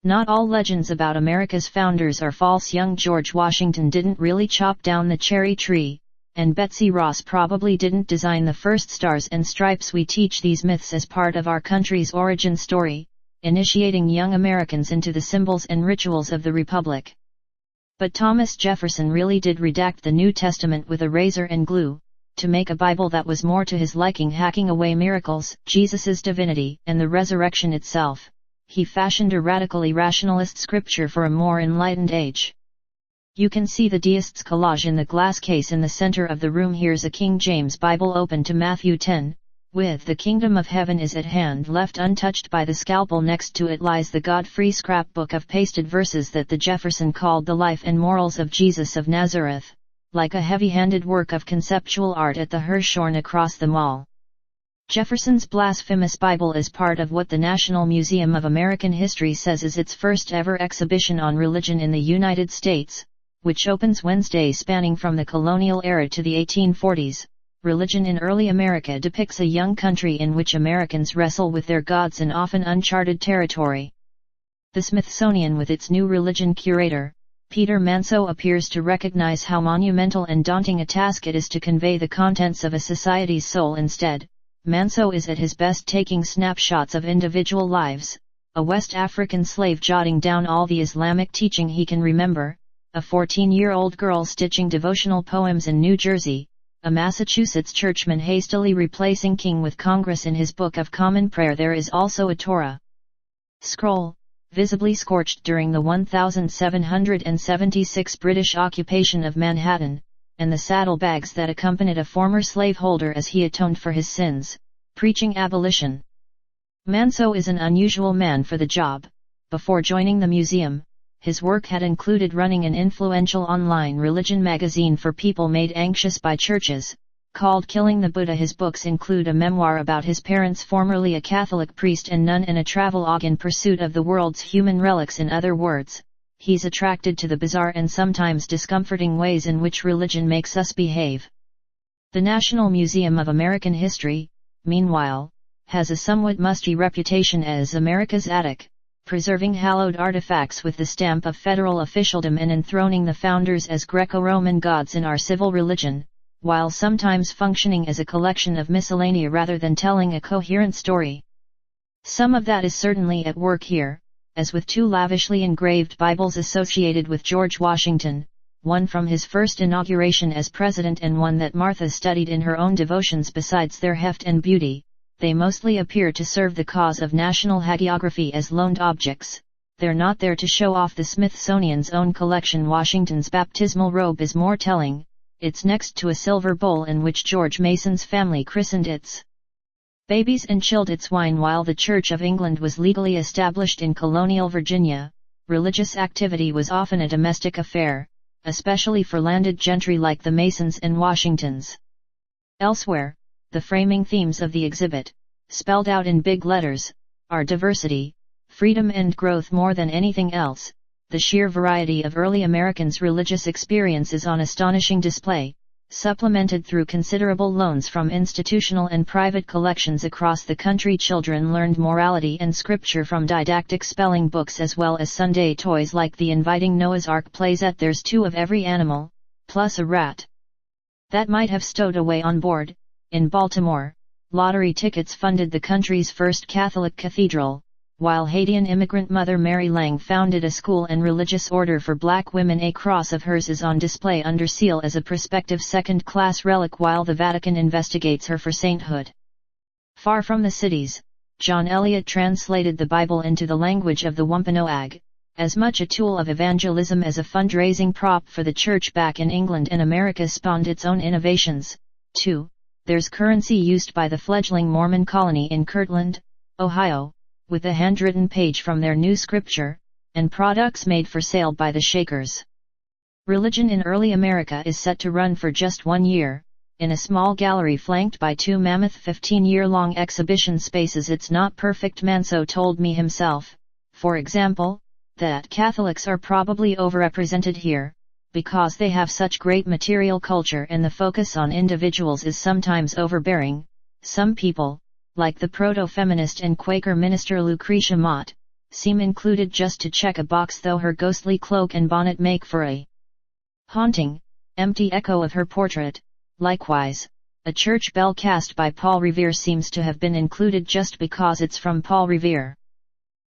Not all legends about America's founders are false. Young George Washington didn't really chop down the cherry tree, and Betsy Ross probably didn't design the first stars and stripes. We teach these myths as part of our country's origin story, initiating young Americans into the symbols and rituals of the Republic. But Thomas Jefferson really did redact the New Testament with a razor and glue, to make a Bible that was more to his liking, hacking away miracles, Jesus's divinity, and the resurrection itself. He fashioned a radically rationalist scripture for a more enlightened age. You can see the deists' collage in the glass case in the center of the room. Here's a King James Bible open to Matthew 10, with "The kingdom of heaven is at hand" left untouched by the scalpel. Next to it lies the God-free scrapbook of pasted verses that the Jefferson called the life and morals of Jesus of Nazareth, like a heavy-handed work of conceptual art at the Hirshhorn across the mall. Jefferson's blasphemous Bible is part of what the National Museum of American History says is its first ever exhibition on religion in the United States, which opens Wednesday. Spanning from the colonial era to the 1840s, Religion in Early America depicts a young country in which Americans wrestle with their gods in often uncharted territory. The Smithsonian, with its new religion curator, Peter Manso, appears to recognize how monumental and daunting a task it is to convey the contents of a society's soul. Instead, Manso is at his best taking snapshots of individual lives, a West African slave jotting down all the Islamic teaching he can remember, a 14-year-old girl stitching devotional poems in New Jersey, a Massachusetts churchman hastily replacing king with Congress in his Book of Common Prayer. There is also a Torah scroll, visibly scorched during the 1776 British occupation of Manhattan, and the saddlebags that accompanied a former slaveholder as he atoned for his sins, preaching abolition. Manso is an unusual man for the job. Before joining the museum, his work had included running an influential online religion magazine for people made anxious by churches, called Killing the Buddha. His books include a memoir about his parents, formerly a Catholic priest and nun, and a travelogue in pursuit of the world's human relics. In other words, he's attracted to the bizarre and sometimes discomforting ways in which religion makes us behave. The National Museum of American History, meanwhile, has a somewhat musty reputation as America's attic, preserving hallowed artifacts with the stamp of federal officialdom and enthroning the founders as Greco-Roman gods in our civil religion, while sometimes functioning as a collection of miscellanea rather than telling a coherent story. Some of that is certainly at work here, as with two lavishly engraved Bibles associated with George Washington, one from his first inauguration as president and one that Martha studied in her own devotions. Besides their heft and beauty, they mostly appear to serve the cause of national hagiography as loaned objects. They're not there to show off the Smithsonian's own collection. Washington's baptismal robe is more telling. It's next to a silver bowl in which George Mason's family christened its babies and chilled its wine. While the Church of England was legally established in colonial Virginia, religious activity was often a domestic affair, especially for landed gentry like the Masons and Washingtons. Elsewhere, the framing themes of the exhibit, spelled out in big letters, are diversity, freedom and growth. More than anything else, the sheer variety of early Americans' religious experience is on astonishing display, supplemented through considerable loans from institutional and private collections across the country. Children learned morality and scripture from didactic spelling books as well as Sunday toys like the inviting Noah's Ark playset. There's two of every animal, plus a rat that might have stowed away on board. In Baltimore, lottery tickets funded the country's first Catholic cathedral, while Haitian immigrant mother Mary Lang founded a school and religious order for black women. A cross of hers is on display under seal as a prospective second-class relic while the Vatican investigates her for sainthood. Far from the cities, John Eliot translated the Bible into the language of the Wampanoag, as much a tool of evangelism as a fundraising prop for the church back in England. And America spawned its own innovations, too. There's currency used by the fledgling Mormon colony in Kirtland, Ohio, with a handwritten page from their new scripture, and products made for sale by the Shakers. Religion in Early America is set to run for just 1 year, in a small gallery flanked by two mammoth 15-year-long exhibition spaces. It's not perfect. Manso told me himself, for example, that Catholics are probably overrepresented here, because they have such great material culture and the focus on individuals is sometimes overbearing. Some people, like the proto-feminist and Quaker minister Lucretia Mott, seem included just to check a box, though her ghostly cloak and bonnet make for a haunting, empty echo of her portrait. Likewise, a church bell cast by Paul Revere seems to have been included just because it's from Paul Revere.